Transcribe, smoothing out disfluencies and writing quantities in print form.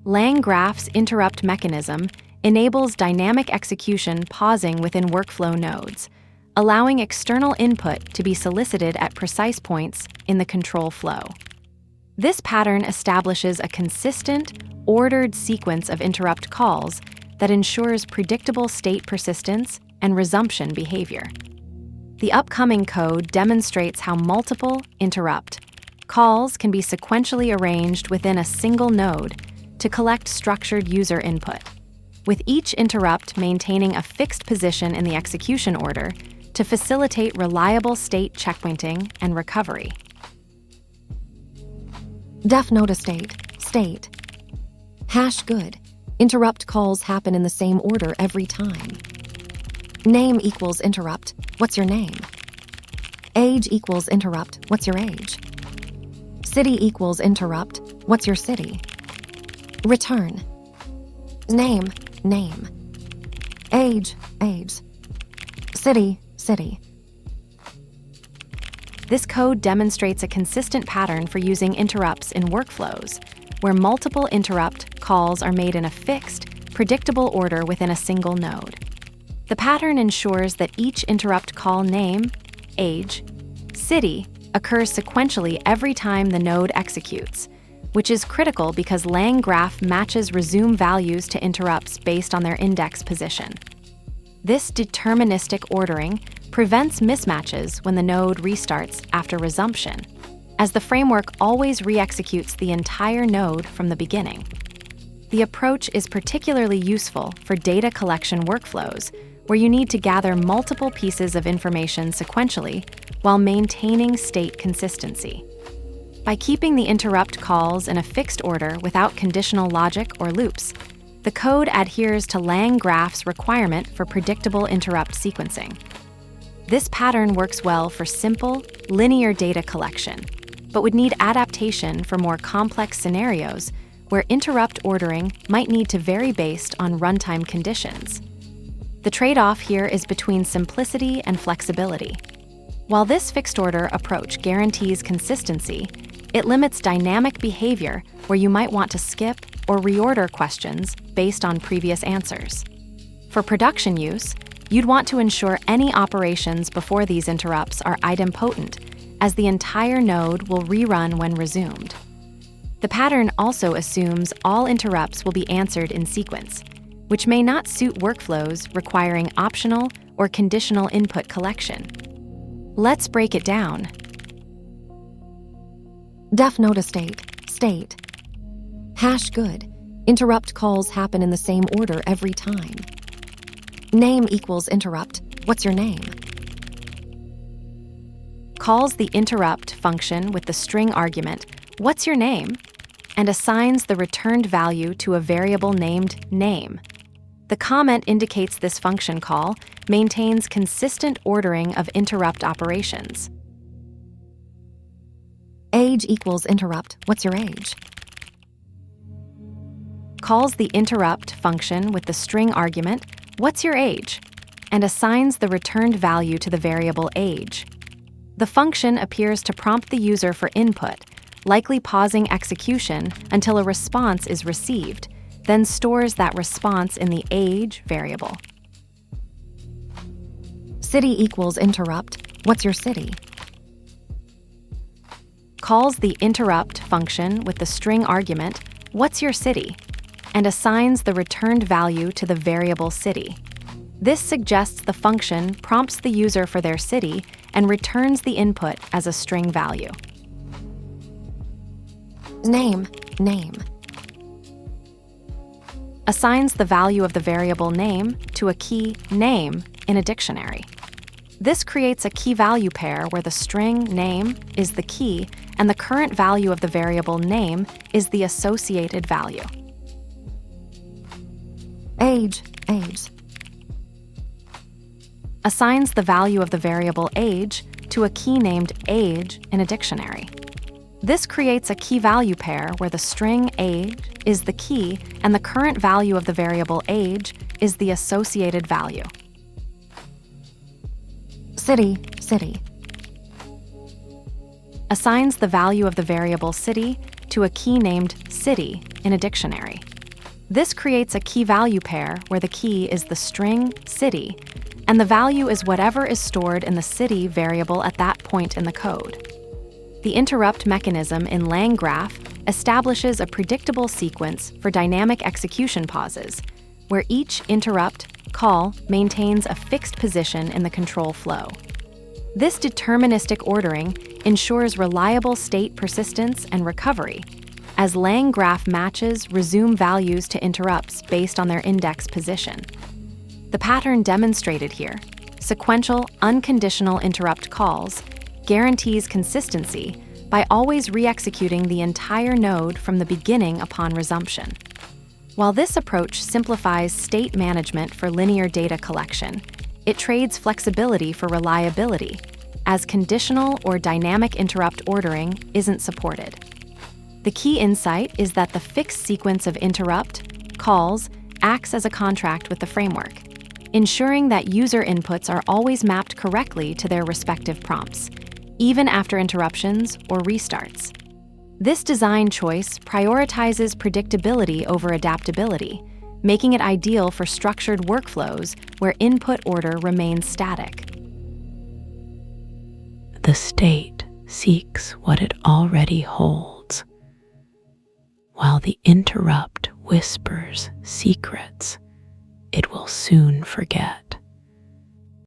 LangGraph's interrupt mechanism enables dynamic execution pausing within workflow nodes, allowing external input to be solicited at precise points in the control flow. This pattern establishes a consistent, ordered sequence of interrupt calls that ensures predictable state persistence and resumption behavior. The upcoming code demonstrates how multiple interrupt calls can be sequentially arranged within a single node to collect structured user input, with each interrupt maintaining a fixed position in the execution order to facilitate reliable state checkpointing and recovery. Def notice state. Hash good. Interrupt calls happen in the same order every time. Name equals interrupt. What's your name? Age equals interrupt. What's your age? City equals interrupt. What's your city? Return. Name. Age. City. This code demonstrates a consistent pattern for using interrupts in workflows, where multiple interrupt calls are made in a fixed, predictable order within a single node. The pattern ensures that each interrupt call name, age, city occurs sequentially every time the node executes, which is critical because LangGraph matches resume values to interrupts based on their index position. This deterministic ordering prevents mismatches when the node restarts after resumption, as the framework always re-executes the entire node from the beginning. The approach is particularly useful for data collection workflows, where you need to gather multiple pieces of information sequentially while maintaining state consistency. By keeping the interrupt calls in a fixed order without conditional logic or loops, the code adheres to LangGraph's requirement for predictable interrupt sequencing. This pattern works well for simple, linear data collection, but would need adaptation for more complex scenarios where interrupt ordering might need to vary based on runtime conditions. The trade-off here is between simplicity and flexibility. While this fixed-order approach guarantees consistency, it limits dynamic behavior where you might want to skip or reorder questions based on previous answers. For production use, you'd want to ensure any operations before these interrupts are idempotent, as the entire node will rerun when resumed. The pattern also assumes all interrupts will be answered in sequence, which may not suit workflows requiring optional or conditional input collection. Let's break it down. Def notice state. Hash good. Interrupt calls happen in the same order every time. Name equals interrupt. What's your name? Calls the interrupt function with the string argument, "What's your name?" and assigns the returned value to a variable named name. The comment indicates this function call maintains consistent ordering of interrupt operations. Age equals interrupt. What's your age? Calls the interrupt function with the string argument, "What's your age?" and assigns the returned value to the variable age. The function appears to prompt the user for input, likely pausing execution until a response is received, then stores that response in the age variable. City equals interrupt. What's your city? Calls the interrupt function with the string argument, "What's your city?" and assigns the returned value to the variable city. This suggests the function prompts the user for their city and returns the input as a string value. Name. Assigns the value of the variable name to a key name in a dictionary. This creates a key-value pair where the string name is the key and the current value of the variable name is the associated value. Age. Assigns the value of the variable age to a key named age in a dictionary. This creates a key-value pair where the string age is the key and the current value of the variable age is the associated value. City. Assigns the value of the variable city to a key named city in a dictionary. This creates a key-value pair where the key is the string city, and the value is whatever is stored in the city variable at that point in the code. The interrupt mechanism in LangGraph establishes a predictable sequence for dynamic execution pauses, where each interrupt call maintains a fixed position in the control flow. This deterministic ordering ensures reliable state persistence and recovery, as LangGraph matches resume values to interrupts based on their index position. The pattern demonstrated here, sequential, unconditional interrupt calls, guarantees consistency by always re-executing the entire node from the beginning upon resumption. While this approach simplifies state management for linear data collection, it trades flexibility for reliability, as conditional or dynamic interrupt ordering isn't supported. The key insight is that the fixed sequence of interrupt calls acts as a contract with the framework, ensuring that user inputs are always mapped correctly to their respective prompts, even after interruptions or restarts. This design choice prioritizes predictability over adaptability, making it ideal for structured workflows where input order remains static. The state seeks what it already holds, while the interrupt whispers secrets it will soon forget.